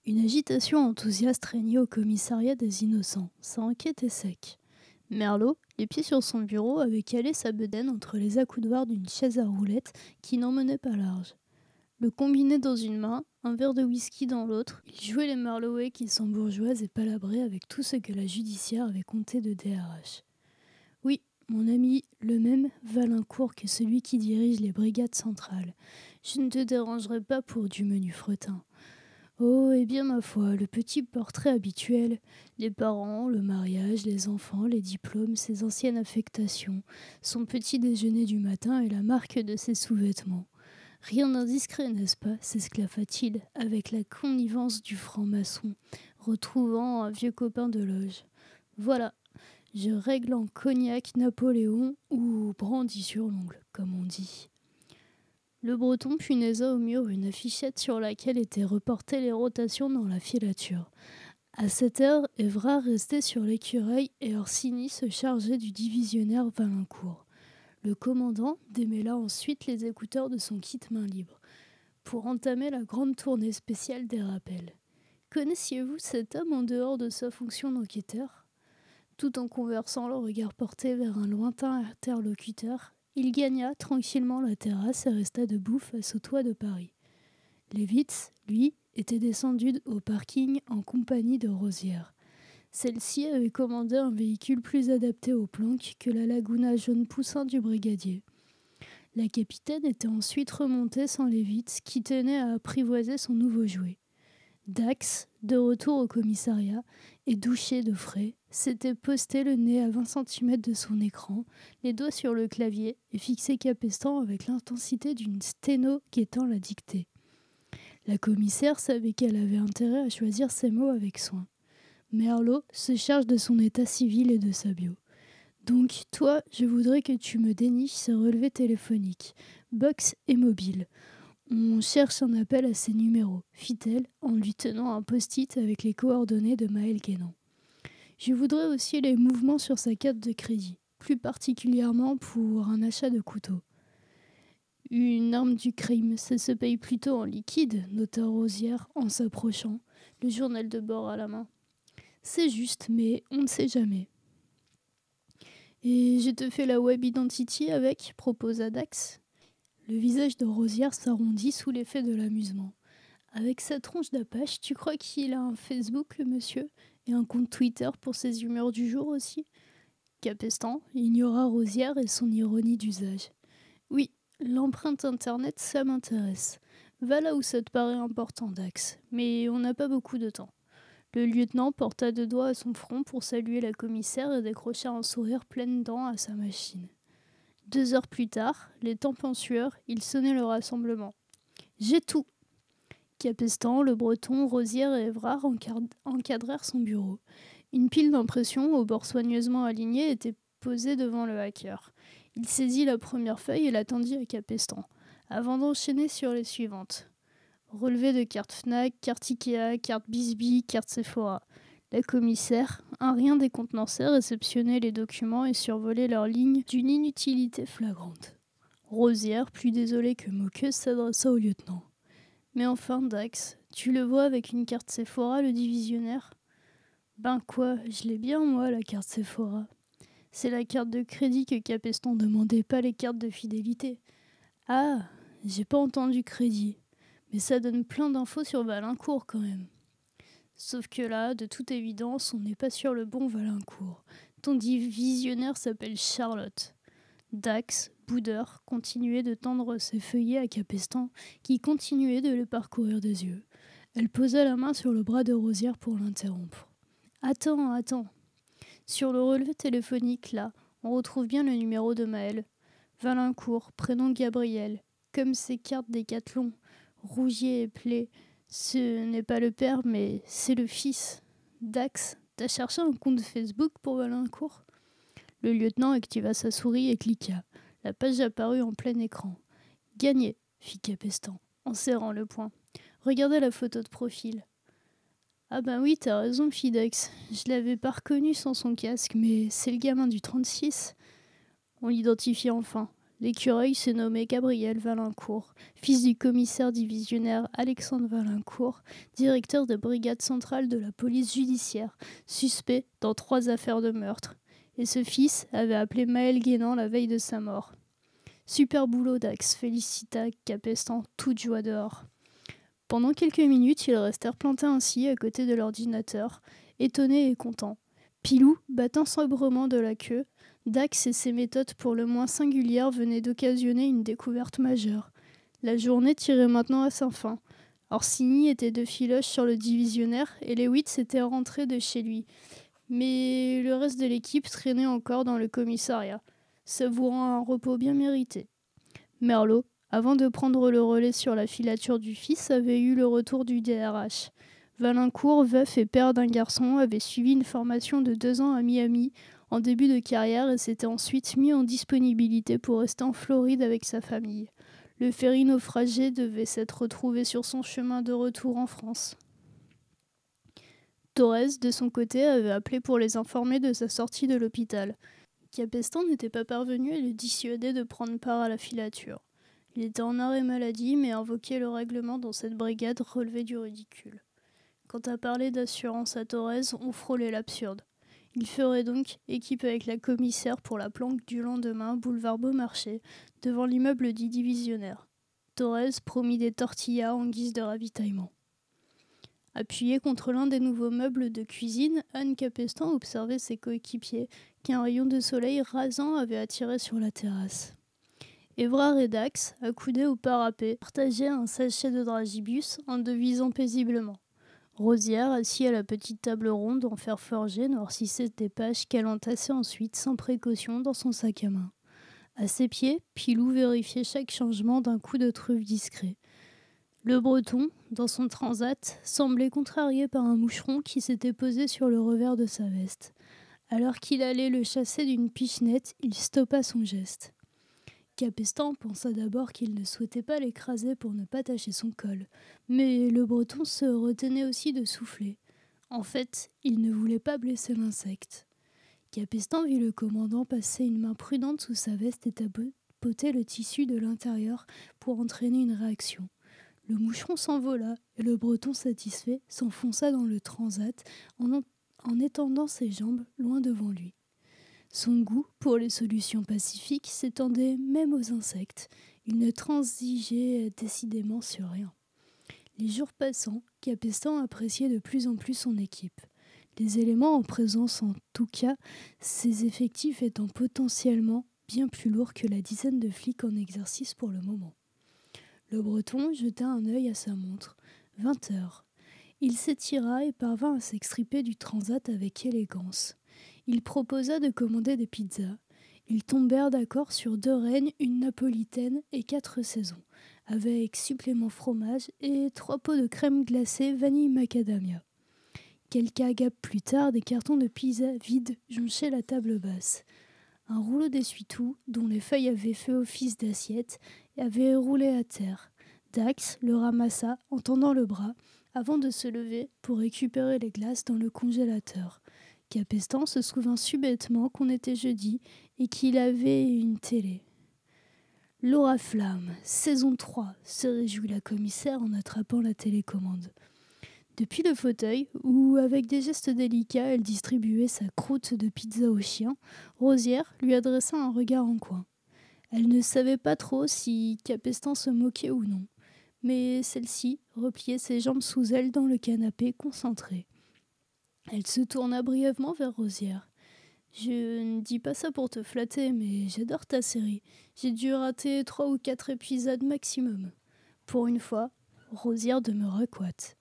Une agitation enthousiaste régnait au commissariat des innocents, ça inquiétait sec. Merlot, les pieds sur son bureau, avait calé sa bedaine entre les accoudoirs d'une chaise à roulettes qui n'en menait pas large. Le combiné dans une main, un verre de whisky dans l'autre, il jouait les Marloway qui s'embourgeoisent et palabraient avec tout ce que la judiciaire avait compté de DRH. Oui, mon ami, le même Valincourt que celui qui dirige les brigades centrales. Je ne te dérangerai pas pour du menu fretin. Oh, eh bien ma foi, le petit portrait habituel. Les parents, le mariage, les enfants, les diplômes, ses anciennes affectations, son petit déjeuner du matin et la marque de ses sous-vêtements. Rien d'indiscret, n'est-ce pas, s'esclaffa-t-il, avec la connivence du franc-maçon, retrouvant un vieux copain de loge. Voilà, je règle en cognac Napoléon ou brandy sur l'ongle, comme on dit. Le Breton punaisa au mur une affichette sur laquelle étaient reportées les rotations dans la filature. À cette heure, Évrard restait sur l'écureuil et Orsini se chargeait du divisionnaire Valincourt. Le commandant démêla ensuite les écouteurs de son kit main libre pour entamer la grande tournée spéciale des rappels. Connaissiez-vous cet homme en dehors de sa fonction d'enquêteur ? Tout en conversant, le regard porté vers un lointain interlocuteur, il gagna tranquillement la terrasse et resta debout face au toit de Paris. Lévitz, lui, était descendu au parking en compagnie de Rosière. Celle-ci avait commandé un véhicule plus adapté aux planques que la Laguna jaune poussin du brigadier. La capitaine était ensuite remontée sans Lévitz, qui tenait à apprivoiser son nouveau jouet. Dax, de retour au commissariat et douché de frais, s'était posté le nez à 20 cm de son écran, les doigts sur le clavier et fixé Capestan avec l'intensité d'une sténo guettant la dictée. La commissaire savait qu'elle avait intérêt à choisir ses mots avec soin. Merlot se charge de son état civil et de sa bio. Donc, toi, je voudrais que tu me déniches ses relevés téléphoniques, box et mobile. On cherche un appel à ces numéros, fit-elle, en lui tenant un post-it avec les coordonnées de Maël Guénan. Je voudrais aussi les mouvements sur sa carte de crédit, plus particulièrement pour un achat de couteau. Une arme du crime, ça se paye plutôt en liquide, nota Rosière en s'approchant, le journal de bord à la main. C'est juste, mais on ne sait jamais. Et je te fais la web identity avec, proposa Dax. Le visage de Rosière s'arrondit sous l'effet de l'amusement. Avec sa tronche d'apache, tu crois qu'il a un Facebook, le monsieur, et un compte Twitter pour ses humeurs du jour aussi ? Capestan ignora Rosière et son ironie d'usage. Oui, l'empreinte internet, ça m'intéresse. Va là où ça te paraît important, Dax, mais on n'a pas beaucoup de temps. Le lieutenant porta deux doigts à son front pour saluer la commissaire et décrocha un sourire pleine dents à sa machine. 2 heures plus tard, les tempes en sueur, il sonnait le rassemblement. « J'ai tout !» Capestan, le Breton, Rosière et Évrard encadrèrent son bureau. Une pile d'impressions, aux bords soigneusement alignés, était posée devant le hacker. Il saisit la première feuille et la tendit à Capestan, avant d'enchaîner sur les suivantes. Relevé de carte Fnac, carte Ikea, carte Bisbee, carte Sephora. La commissaire, un rien décontenancé, réceptionnait les documents et survolait leurs lignes d'une inutilité flagrante. Rosière, plus désolée que moqueuse, s'adressa au lieutenant. « Mais enfin, Dax, tu le vois avec une carte Sephora, le divisionnaire ?»« Ben quoi, je l'ai bien, moi, la carte Sephora. C'est la carte de crédit que Capestan demandait, pas les cartes de fidélité. »« Ah, j'ai pas entendu crédit. Mais ça donne plein d'infos sur Valincourt, quand même. » Sauf que là, de toute évidence, on n'est pas sur le bon Valincourt. Ton divisionnaire s'appelle Charlotte. Dax, boudeur, continuait de tendre ses feuillets à Capestan, qui continuait de les parcourir des yeux. Elle posa la main sur le bras de Rosière pour l'interrompre. « Attends. Sur le relevé téléphonique, là, on retrouve bien le numéro de Maël. Valincourt, prénom Gabriel, comme ces cartes Décathlon. Rougier et Plé. Ce n'est pas le père, mais c'est le fils. Dax, t'as cherché un compte Facebook pour Valincourt ? » Le lieutenant activa sa souris et cliqua. La page apparut en plein écran. « Gagné !» fit Capestan, en serrant le poing. « Regardez la photo de profil. »« Ah ben oui, t'as raison, fit Dax. Je l'avais pas reconnu sans son casque, mais c'est le gamin du 36. » On l'identifie enfin. L'écureuil se nommait Gabriel Valincourt, fils du commissaire divisionnaire Alexandre Valincourt, directeur de brigade centrale de la police judiciaire, suspect dans 3 affaires de meurtre. Et ce fils avait appelé Maël Guénan la veille de sa mort. Super boulot, Dax, félicita Capestan, toute joie dehors. Pendant quelques minutes, ils restèrent plantés ainsi à côté de l'ordinateur, étonnés et contents. Pilou, battant sobrement de la queue, Dax et ses méthodes pour le moins singulières venaient d'occasionner une découverte majeure. La journée tirait maintenant à sa fin. Orsini était de filoche sur le divisionnaire et Lewitz était rentré de chez lui. Mais le reste de l'équipe traînait encore dans le commissariat, savourant un repos bien mérité. Merlot, avant de prendre le relais sur la filature du fils, avait eu le retour du DRH. Valincourt, veuf et père d'un garçon, avait suivi une formation de 2 ans à Miami en début de carrière et s'était ensuite mis en disponibilité pour rester en Floride avec sa famille. Le ferry naufragé devait s'être retrouvé sur son chemin de retour en France. Torres, de son côté, avait appelé pour les informer de sa sortie de l'hôpital. Capestan n'était pas parvenu à le dissuader de prendre part à la filature. Il était en arrêt maladie, mais invoquer le règlement dans cette brigade relevait du ridicule. Quant à parler d'assurance à Torres, on frôlait l'absurde. Il ferait donc équipe avec la commissaire pour la planque du lendemain, boulevard Beaumarchais, devant l'immeuble du divisionnaire. Torres promit des tortillas en guise de ravitaillement. Appuyée contre l'un des nouveaux meubles de cuisine, Anne Capestan observait ses coéquipiers qu'un rayon de soleil rasant avait attiré sur la terrasse. Évrard et Dax, accoudés au parapet, partageaient un sachet de dragibus en devisant paisiblement. Rosière, assis à la petite table ronde en fer forgé, noircissait des pages qu'elle entassait ensuite sans précaution dans son sac à main. À ses pieds, Pilou vérifiait chaque changement d'un coup de truffe discret. Le Breton, dans son transat, semblait contrarié par un moucheron qui s'était posé sur le revers de sa veste. Alors qu'il allait le chasser d'une pichenette, il stoppa son geste. Capestan pensa d'abord qu'il ne souhaitait pas l'écraser pour ne pas tacher son col, mais le Breton se retenait aussi de souffler. En fait, il ne voulait pas blesser l'insecte. Capestan vit le commandant passer une main prudente sous sa veste et tapoter le tissu de l'intérieur pour entraîner une réaction. Le moucheron s'envola et le Breton satisfait s'enfonça dans le transat en étendant ses jambes loin devant lui. Son goût pour les solutions pacifiques s'étendait même aux insectes. Il ne transigeait décidément sur rien. Les jours passant, Capestan appréciait de plus en plus son équipe. Les éléments en présence, en tout cas, ses effectifs étant potentiellement bien plus lourds que la dizaine de flics en exercice pour le moment. Le Breton jeta un œil à sa montre. 20 heures. Il s'étira et parvint à s'extriper du transat avec élégance. Il proposa de commander des pizzas. Ils tombèrent d'accord sur 2 rennes, une napolitaine et 4 saisons, avec supplément fromage et 3 pots de crème glacée vanille macadamia. Quelques agapes plus tard, des cartons de pizza vides jonchaient la table basse. Un rouleau d'essuie-tout, dont les feuilles avaient fait office d'assiette, avait roulé à terre. Dax le ramassa en tendant le bras, avant de se lever pour récupérer les glaces dans le congélateur. Capestan se souvint subitement qu'on était jeudi et qu'il avait une télé. L'Oriflamme, saison 3, se réjouit la commissaire en attrapant la télécommande. Depuis le fauteuil, où avec des gestes délicats elle distribuait sa croûte de pizza au chien, Rosière lui adressa un regard en coin. Elle ne savait pas trop si Capestan se moquait ou non, mais celle-ci repliait ses jambes sous elle dans le canapé, concentrée. Elle se tourna brièvement vers Rosière. « Je ne dis pas ça pour te flatter, mais j'adore ta série. J'ai dû rater 3 ou 4 épisodes maximum. » Pour une fois, Rosière demeura coite.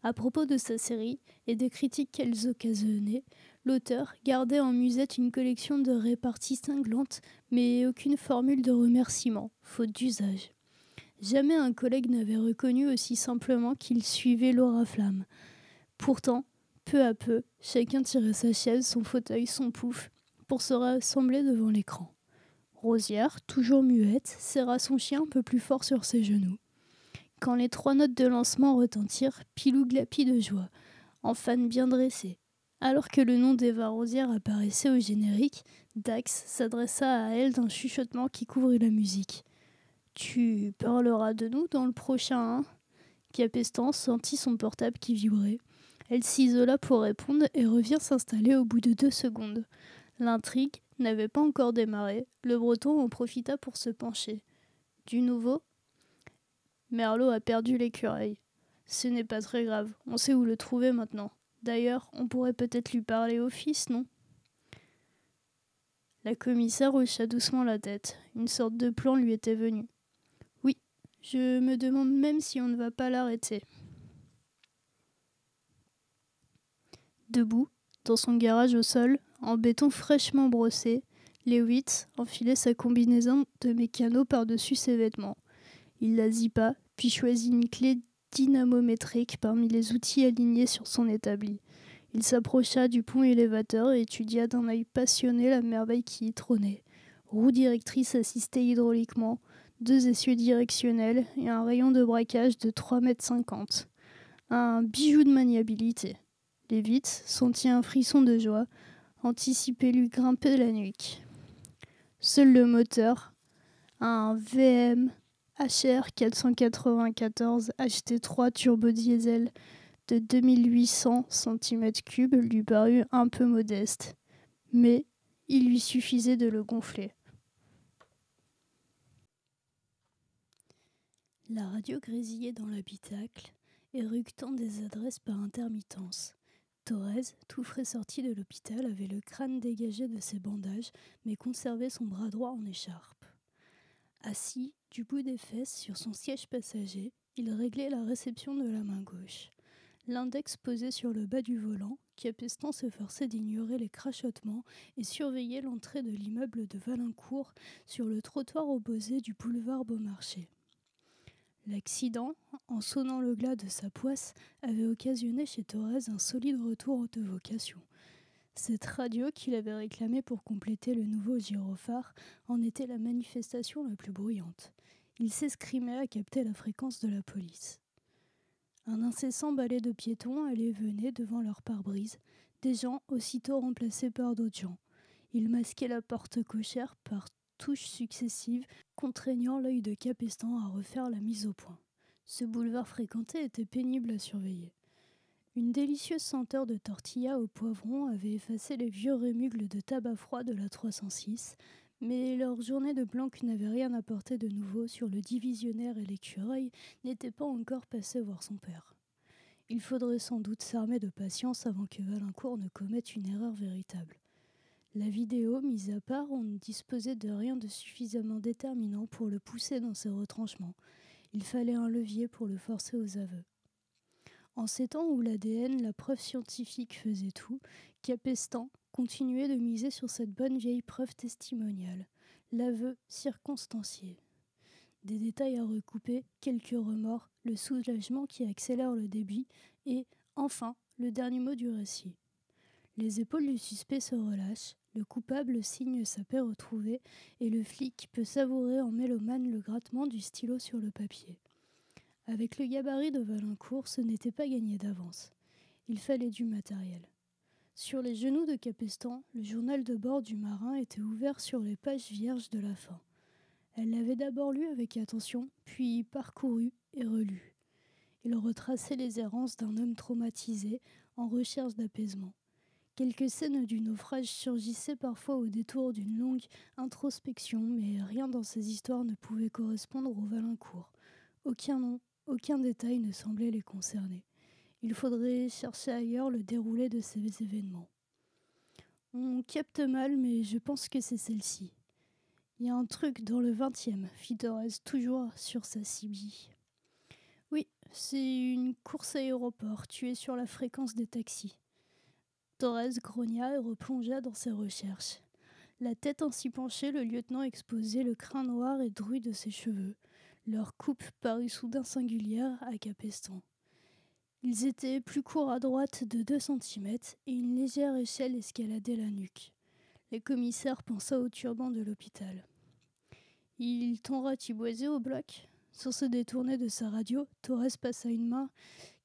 À propos de sa série et des critiques qu'elles occasionnaient, l'auteur gardait en musette une collection de réparties cinglantes, mais aucune formule de remerciement, faute d'usage. Jamais un collègue n'avait reconnu aussi simplement qu'il suivait l'Oriflamme. Pourtant, peu à peu, chacun tirait sa chaise, son fauteuil, son pouf, pour se rassembler devant l'écran. Rosière, toujours muette, serra son chien un peu plus fort sur ses genoux. Quand les 3 notes de lancement retentirent, Pilou glapit de joie, en fan bien dressé. Alors que le nom d'Eva Rosière apparaissait au générique, Dax s'adressa à elle d'un chuchotement qui couvrit la musique. « Tu parleras de nous dans le prochain, hein ?» Capestan sentit son portable qui vibrait. Elle s'isola pour répondre et revint s'installer au bout de 2 secondes. L'intrigue n'avait pas encore démarré. Le Breton en profita pour se pencher. « Du nouveau ?» Merlot a perdu l'écureuil. « Ce n'est pas très grave, on sait où le trouver maintenant. D'ailleurs, on pourrait peut-être lui parler au fils, non ?» La commissaire hocha doucement la tête. Une sorte de plan lui était venu. « Oui, je me demande même si on ne va pas l'arrêter. » Debout, dans son garage au sol, en béton fraîchement brossé, Lewis enfilait sa combinaison de mécano par-dessus ses vêtements. Il la zippa, puis choisit une clé dynamométrique parmi les outils alignés sur son établi. Il s'approcha du pont élévateur et étudia d'un œil passionné la merveille qui y trônait. Roue directrice assistée hydrauliquement, 2 essieux directionnels et un rayon de braquage de 3,50 m. Un bijou de maniabilité. Lewis sentit un frisson de joie, anticipé lui grimper la nuque. Seul le moteur, un VM HR 494 HT3 turbo-diesel de 2800 cm3 lui parut un peu modeste, mais il lui suffisait de le gonfler. La radio grésillait dans l'habitacle, éructant des adresses par intermittence. Thorez, tout frais sorti de l'hôpital, avait le crâne dégagé de ses bandages, mais conservait son bras droit en écharpe. Assis, du bout des fesses, sur son siège passager, il réglait la réception de la main gauche. L'index posé sur le bas du volant, Capestan s'efforçait d'ignorer les crachotements et surveillait l'entrée de l'immeuble de Valincourt sur le trottoir opposé du boulevard Beaumarchais. L'accident, en sonnant le glas de sa poisse, avait occasionné chez Thorez un solide retour de vocation. Cette radio qu'il avait réclamée pour compléter le nouveau gyrophare en était la manifestation la plus bruyante. Il s'escrimait à capter la fréquence de la police. Un incessant balai de piétons allait et venait devant leur pare-brise, des gens aussitôt remplacés par d'autres gens. Ils masquaient la porte cochère par touches successives, contraignant l'œil de Capestan à refaire la mise au point. Ce boulevard fréquenté était pénible à surveiller. Une délicieuse senteur de tortilla au poivron avait effacé les vieux rémugles de tabac froid de la 306, mais leur journée de planque n'avait rien apporté de nouveau sur le divisionnaire et l'écureuil n'était pas encore passé voir son père. Il faudrait sans doute s'armer de patience avant que Valincourt ne commette une erreur véritable. La vidéo, mise à part, on ne disposait de rien de suffisamment déterminant pour le pousser dans ses retranchements. Il fallait un levier pour le forcer aux aveux. En ces temps où l'ADN, la preuve scientifique, faisait tout, Capestan continuait de miser sur cette bonne vieille preuve testimoniale, l'aveu circonstancié. Des détails à recouper, quelques remords, le soulagement qui accélère le débit et, enfin, le dernier mot du récit. Les épaules du suspect se relâchent, le coupable signe sa paix retrouvée et le flic peut savourer en mélomane le grattement du stylo sur le papier. Avec le gabarit de Valincourt, ce n'était pas gagné d'avance. Il fallait du matériel. Sur les genoux de Capestan, le journal de bord du marin était ouvert sur les pages vierges de la fin. Elle l'avait d'abord lu avec attention, puis parcouru et relu. Il retraçait les errances d'un homme traumatisé, en recherche d'apaisement. Quelques scènes du naufrage surgissaient parfois au détour d'une longue introspection, mais rien dans ces histoires ne pouvait correspondre au Valincourt. Aucun nom, aucun détail ne semblait les concerner. Il faudrait chercher ailleurs le déroulé de ces événements. On capte mal, mais je pense que c'est celle-ci. Il y a un truc dans le 20e, fit Thorez toujours sur sa cibie. Oui, c'est une course à aéroport, tu es sur la fréquence des taxis. Thorez grogna et replongea dans ses recherches. La tête ainsi penchée, le lieutenant exposait le crin noir et dru de ses cheveux. Leur coupe parut soudain singulière à Capestan. Ils étaient plus courts à droite de 2 cm et une légère échelle escaladait la nuque. Le commissaire pensa au turban de l'hôpital. « Il t'ont ratiboisé au bloc ?» Sans se détourner de sa radio, Thorez passa une main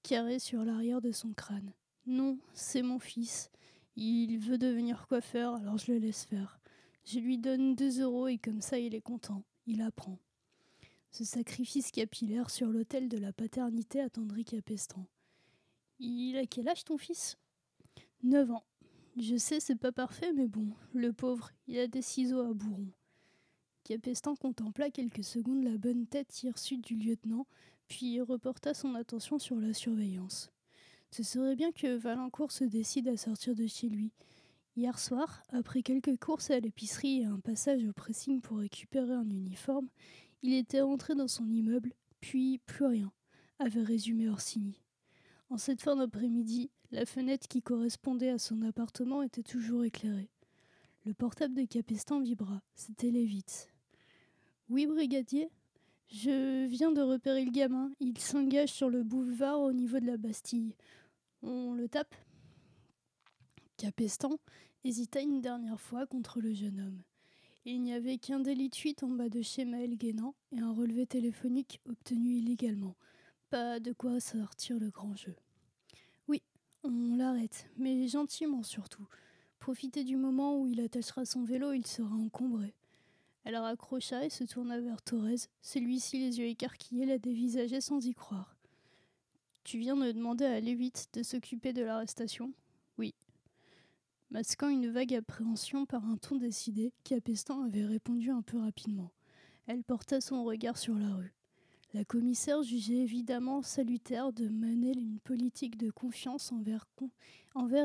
carrée sur l'arrière de son crâne. « Non, c'est mon fils. Il veut devenir coiffeur, alors je le laisse faire. Je lui donne 2 € et comme ça il est content, il apprend. Ce sacrifice capillaire sur l'autel de la paternité attendrit Capestan. Il a quel âge ton fils ? 9 ans. Je sais, c'est pas parfait, mais bon, le pauvre, il a des ciseaux à bourron. Capestan contempla quelques secondes la bonne tête hirsute du lieutenant, puis reporta son attention sur la surveillance. Ce serait bien que Valincourt se décide à sortir de chez lui. Hier soir, après quelques courses à l'épicerie et un passage au pressing pour récupérer un uniforme, il était rentré dans son immeuble, puis plus rien, avait résumé Orsini. En cette fin d'après-midi, la fenêtre qui correspondait à son appartement était toujours éclairée. Le portable de Capestan vibra, c'était Lévitz. « Oui, brigadier ? Je viens de repérer le gamin, il s'engage sur le boulevard au niveau de la Bastille. On le tape ?» Capestan hésita une dernière fois contre le jeune homme. Il n'y avait qu'un délit de fuite en bas de chez Maël Guénan et un relevé téléphonique obtenu illégalement. Pas de quoi sortir le grand jeu. Oui, on l'arrête, mais gentiment surtout. Profitez du moment où il attachera son vélo, il sera encombré. Elle raccrocha et se tourna vers Thorez. Celui-ci, les yeux écarquillés, la dévisageait sans y croire. Tu viens de demander à Lévitz de s'occuper de l'arrestation ? Oui. Masquant une vague appréhension par un ton décidé, Capestan avait répondu un peu rapidement. Elle porta son regard sur la rue. La commissaire jugeait évidemment salutaire de mener une politique de confiance envers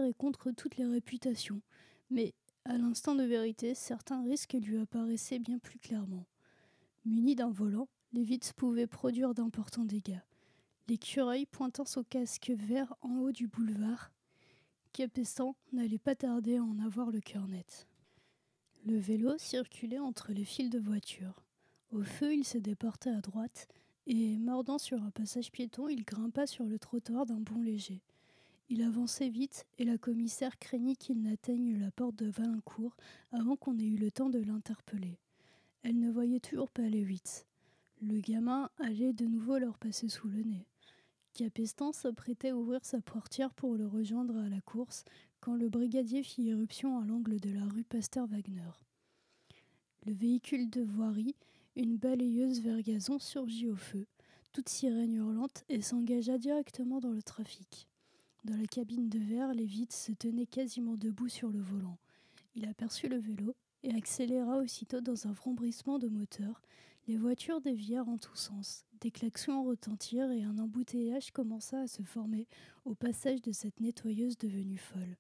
et contre toutes les réputations, mais à l'instant de vérité, certains risques lui apparaissaient bien plus clairement. Muni d'un volant, Lévitz pouvait produire d'importants dégâts. L'écureuil pointant son casque vert en haut du boulevard, Capestan n'allait pas tarder à en avoir le cœur net. Le vélo circulait entre les files de voitures. Au feu, il se déporta à droite et, mordant sur un passage piéton, il grimpa sur le trottoir d'un bond léger. Il avançait vite et la commissaire craignit qu'il n'atteigne la porte de Valincourt avant qu'on ait eu le temps de l'interpeller. Elle ne voyait toujours pas Lévitz. Le gamin allait de nouveau leur passer sous le nez. Capestan s'apprêtait à ouvrir sa portière pour le rejoindre à la course quand le brigadier fit irruption à l'angle de la rue Pasteur-Wagner. Le véhicule de voirie, une balayeuse vert gazon, surgit au feu, toute sirène hurlante, et s'engagea directement dans le trafic. Dans la cabine de verre, Lévitz se tenait quasiment debout sur le volant. Il aperçut le vélo et accéléra aussitôt dans un vrombrissement de moteur. Les voitures dévièrent en tous sens. Des klaxons retentirent et un embouteillage commença à se former au passage de cette nettoyeuse devenue folle.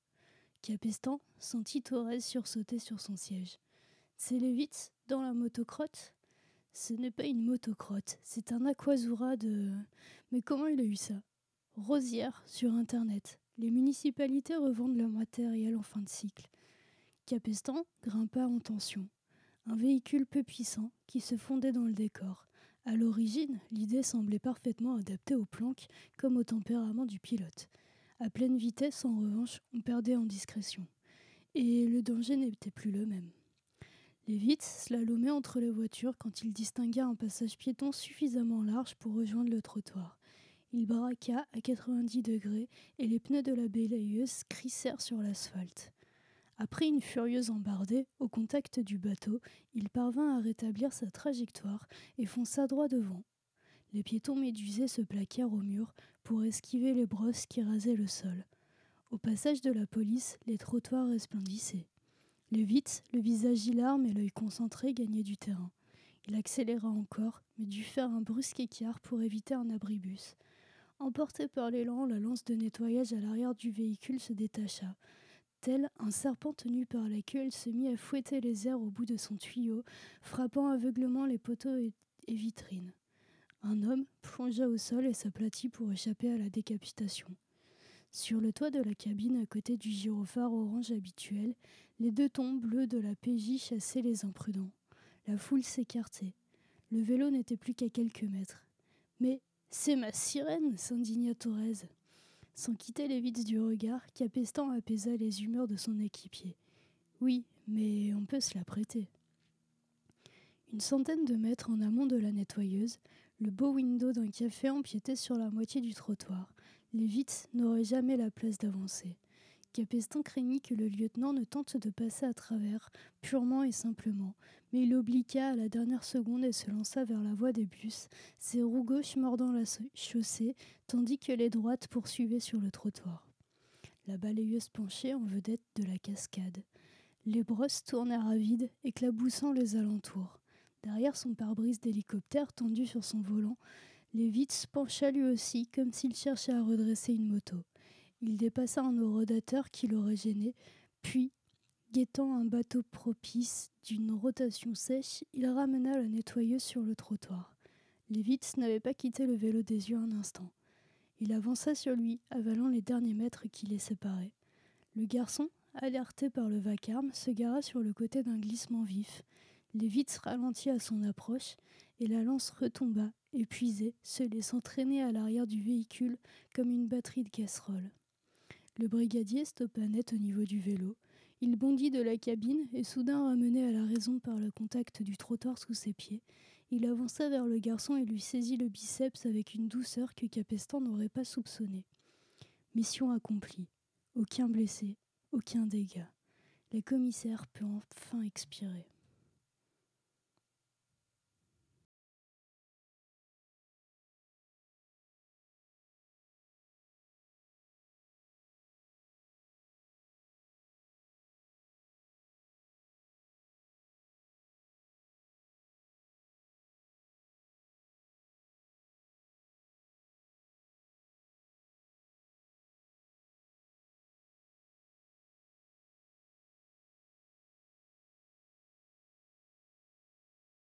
Capestan sentit Thorez sursauter sur son siège. « C'est Lévitz dans la motocrotte ?»« Ce n'est pas une motocrotte, c'est un aquazura de... Mais comment il a eu ça ?»« Rosière, sur Internet. Les municipalités revendent leur matériel en fin de cycle. » Capestan grimpa en tension. Un véhicule peu puissant qui se fondait dans le décor. À l'origine, l'idée semblait parfaitement adaptée aux planques comme au tempérament du pilote. À pleine vitesse, en revanche, on perdait en discrétion. Et le danger n'était plus le même. Lévitz slalomait entre les voitures quand il distingua un passage piéton suffisamment large pour rejoindre le trottoir. Il braqua à 90 degrés et les pneus de la balayeuse crissèrent sur l'asphalte. Après une furieuse embardée, au contact du bateau, il parvint à rétablir sa trajectoire et fonça droit devant. Les piétons médusés se plaquèrent au mur pour esquiver les brosses qui rasaient le sol. Au passage de la police, les trottoirs resplendissaient. Lévitz, le visage hilarme et l'œil concentré, gagnait du terrain. Il accéléra encore, mais dut faire un brusque écart pour éviter un abribus. Emporté par l'élan, la lance de nettoyage à l'arrière du véhicule se détacha. Tel un serpent tenu par la queue, elle se mit à fouetter les airs au bout de son tuyau, frappant aveuglement les poteaux et vitrines. Un homme plongea au sol et s'aplatit pour échapper à la décapitation. Sur le toit de la cabine, à côté du gyrophare orange habituel, les 2 tons bleus de la PJ chassaient les imprudents. La foule s'écartait. Le vélo n'était plus qu'à quelques mètres. « Mais c'est ma sirène !» s'indigna Thorez. Sans quitter Lévitz du regard, Capestan apaisa les humeurs de son équipier. « Oui, mais on peut se la prêter. » Une centaine de mètres en amont de la nettoyeuse, le beau window d'un café empiétait sur la moitié du trottoir. Lévitz n'aurait jamais la place d'avancer. Capestin craignit que le lieutenant ne tente de passer à travers, purement et simplement, mais il obliqua à la dernière seconde et se lança vers la voie des bus, ses roues gauches mordant la chaussée, tandis que les droites poursuivaient sur le trottoir. La balayeuse penchait en vedette de la cascade. Les brosses tournèrent à vide, éclaboussant les alentours. Derrière son pare-brise d'hélicoptère tendu sur son volant, Levitz pencha lui aussi, comme s'il cherchait à redresser une moto. Il dépassa un horodateur qui l'aurait gêné, puis, guettant un bateau propice d'une rotation sèche, il ramena la nettoyeuse sur le trottoir. Levitz n'avait pas quitté le vélo des yeux un instant. Il avança sur lui, avalant les derniers mètres qui les séparaient. Le garçon, alerté par le vacarme, se gara sur le côté d'un glissement vif. Levitz ralentit à son approche, et la lance retomba, épuisée, se laissant traîner à l'arrière du véhicule comme une batterie de casseroles. Le brigadier stoppa net au niveau du vélo. Il bondit de la cabine et soudain ramené à la raison par le contact du trottoir sous ses pieds, il avança vers le garçon et lui saisit le biceps avec une douceur que Capestan n'aurait pas soupçonnée. Mission accomplie. Aucun blessé, aucun dégât. La commissaire peut enfin expirer.